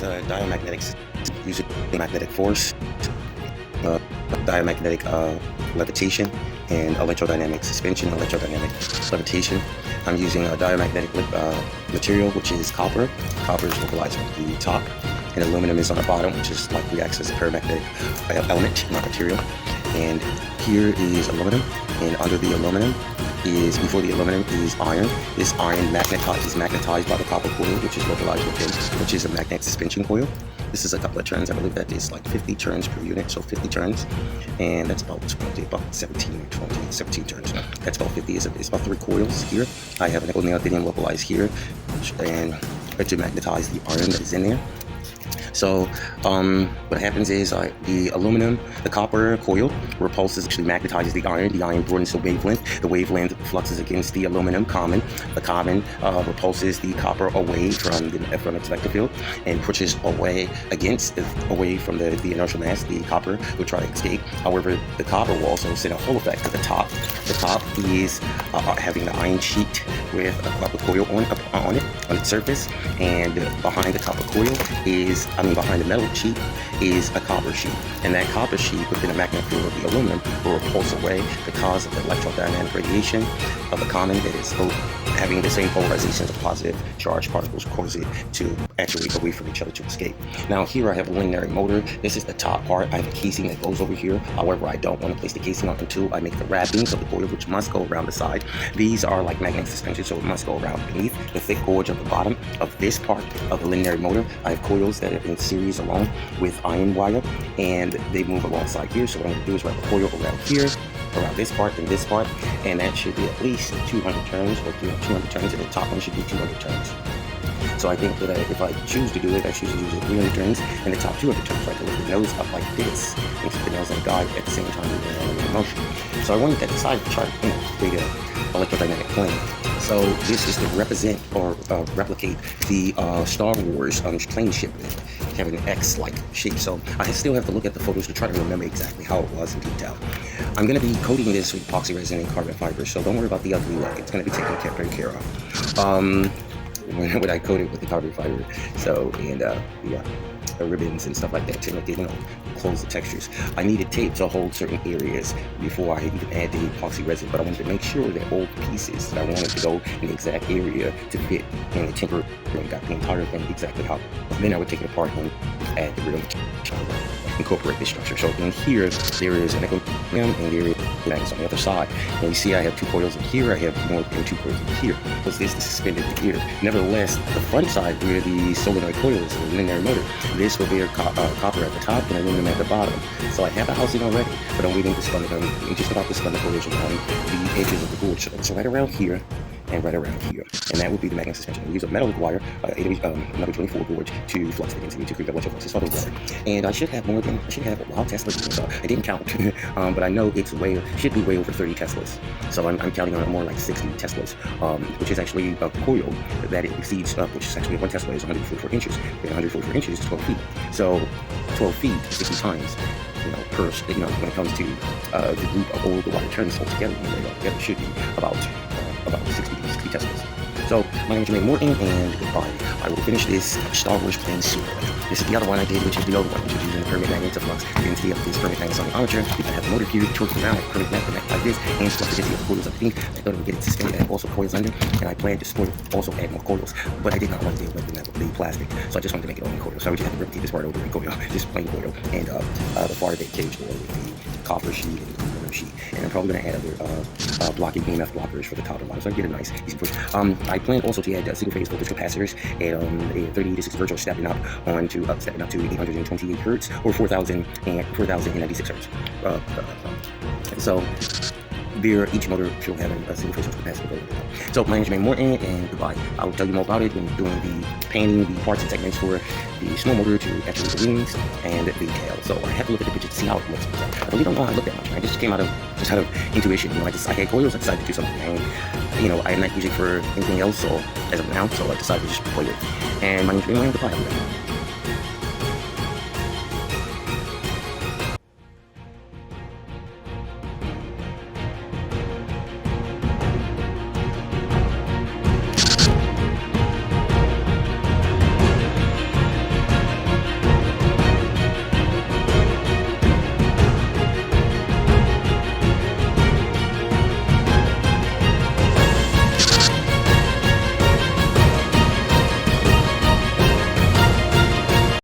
the diamagnetics using magnetic force, uh, diamagnetic levitation, and electrodynamic suspension, electrodynamic levitation. I'm using a diamagnetic material, which is copper. Copper is localized on the top, and aluminum is on the bottom, which is like reacts as a paramagnetic element, not material. And here is aluminum, and under the aluminum is, before the aluminum is iron. This iron is magnetized by the copper coil, which is localized within, which is a magnetic suspension coil. This is a couple of turns. I believe that is like 50 turns per unit, so 50 turns, and that's about 17 turns. That's about 50. It's about 3 coils here. I have a nickel neodymium localized here, and to magnetize the iron that is in there. So what happens is the aluminum, the copper coil repulses, actually magnetizes the iron. The iron broadens the wavelength. The wavelength fluxes against the aluminum common. The common repulses the copper away from its vector field and pushes away from the inertial mass. The copper will try to escape. However, the copper will also send a Hall effect to the top. The top is having the iron sheet with a copper coil on its surface, and behind the copper coil is, behind the metal sheet is a copper sheet, and that copper sheet within the magnetic field of the aluminum will repulse away because of the electrodynamic radiation of the common that is having the same polarizations of positive charged particles, cause it to actually away from each other to escape. Now here I have a linear motor. This is the top part. I have a casing that goes over here. However, I don't want to place the casing on until I make the wrappings of the coil, which must go around the side. These are like magnetic suspension, so it must go around beneath the thick gorge of the bottom of this part of the linear motor. I have coils that are in series along with iron wire, and they move alongside here. So what I'm going to do is wrap the coil around here, around this part and this part, and that should be at least 200 turns, or 200 turns, and the top one should be 200 turns. So I think that if I choose to do it, I choose to use 300 turns and the top 200 turns. So I can lift the nose up like this and keep the nose on the guide at the same time in motion. So I wanted that decided to try to create an electrodynamic plane. So this is to represent or replicate the Star Wars plane ship having an X-like shape. So I still have to look at the photos to try to remember exactly how it was in detail. I'm going to be coating this with epoxy resin and carbon fiber, so don't worry about the ugly look. It's going to be taken care of. When I coat it with the carbon fiber, so, and the ribbons and stuff like that to make it, close the textures. I needed tape to hold certain areas before I even add the epoxy resin, but I wanted to make sure that all the pieces that I wanted to go in the exact area to fit in the temporary, got the entire thing exactly how. Then I would take it apart and add the rhythm, incorporate this structure. So in here, there is a nickel and there is magnets on the other side. And you see I have 2 coils in here, I have more than 2 coils in here. Because this is suspended in here. Nevertheless, the front side where the solenoid coil is, the linear motor, this will be copper at the top and aluminum at the bottom. So I have the housing already, but I'm waiting to spun it. I'm just about to spun the collision on the edges of the gorge. So right around here, and right around here, and that would be the magnetic suspension. We use a metal wire, number 24 gorge to flux the density to create a bunch of fluxes for the water. And I should have a wild Tesla, so I didn't count, but I know it's should be way over 30 Teslas. So I'm counting on more like 60 Teslas, which is actually a coil that it exceeds, which is actually 1 Tesla is 144 inches, and 144 inches is 12 feet. So 12 feet, 60 times. Per, when it comes to the group of all the wire turns altogether, it should be about 60 Teslas. So my name is Xwing Morton, and goodbye. I will finish this Star Wars plane soon. This is the other one I did, which is the old one, which is using the permanent magnets of flux. Density of these permanent magnets on the armature. You can have the motor fuse, torque around like permanent magnet like this, and flux the density of the coils of the thing. I thought I would get it suspended. I have also coils under, and I plan to also add more coils, but I did not want to deal with the plastic, so I just wanted to make it all in coil. So I would just have to replicate this part over in coil, this plain coil, and the Faraday cage coil with the copper sheet and the aluminum sheet. And I'm probably going to add other blocking EMF blockers for the top and bottom, so I get a nice easy push. I plan also to add single-phase voltage capacitors at a 30 to 60 virtual stepping up to 828 hertz or 4,096 hertz. So each motor should have a single-phase voltage capacitor. So my name is Xwing Morton, and goodbye. I'll tell you more about it when doing the painting, the parts and segments for the small motor to actually the wings and the tail. So I have to look at the picture to see how it looks. I really don't know how it looked that much. I just came out of intuition. I had coils. I decided to do something, and I'm not using it for anything else. So as of now, so I decided to just play it. And my name is Xwing Morton. Goodbye.